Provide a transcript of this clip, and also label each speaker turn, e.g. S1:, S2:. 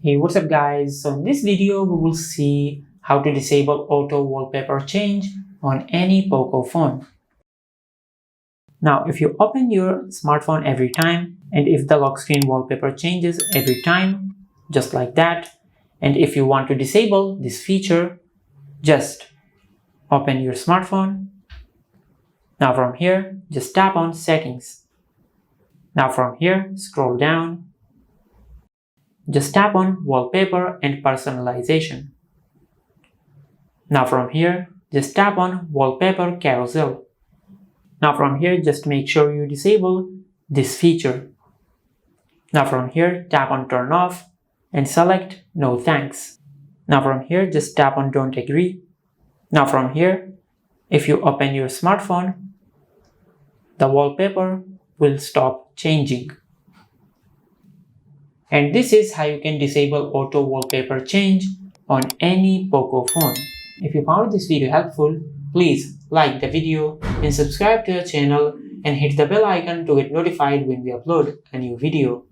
S1: Hey, what's up guys? So in this video we will see how to disable auto wallpaper change on any Poco phone. Now if you open your smartphone every time and if the lock screen wallpaper changes every time, just like that, and if you want to disable this feature, just open your smartphone. Now from here, just tap on settings. Now from here, scroll down. Just tap on Wallpaper and Personalization. Now from here, just tap on Wallpaper Carousel. Now from here, just make sure you disable this feature. Now from here, tap on Turn Off and select No Thanks. Now from here, just tap on Don't Agree. Now from here, if you open your smartphone, the wallpaper will stop changing. And this is how you can disable auto wallpaper change on any Poco phone. If you found this video helpful, please like the video and subscribe to the channel and hit the bell icon to get notified when we upload a new video.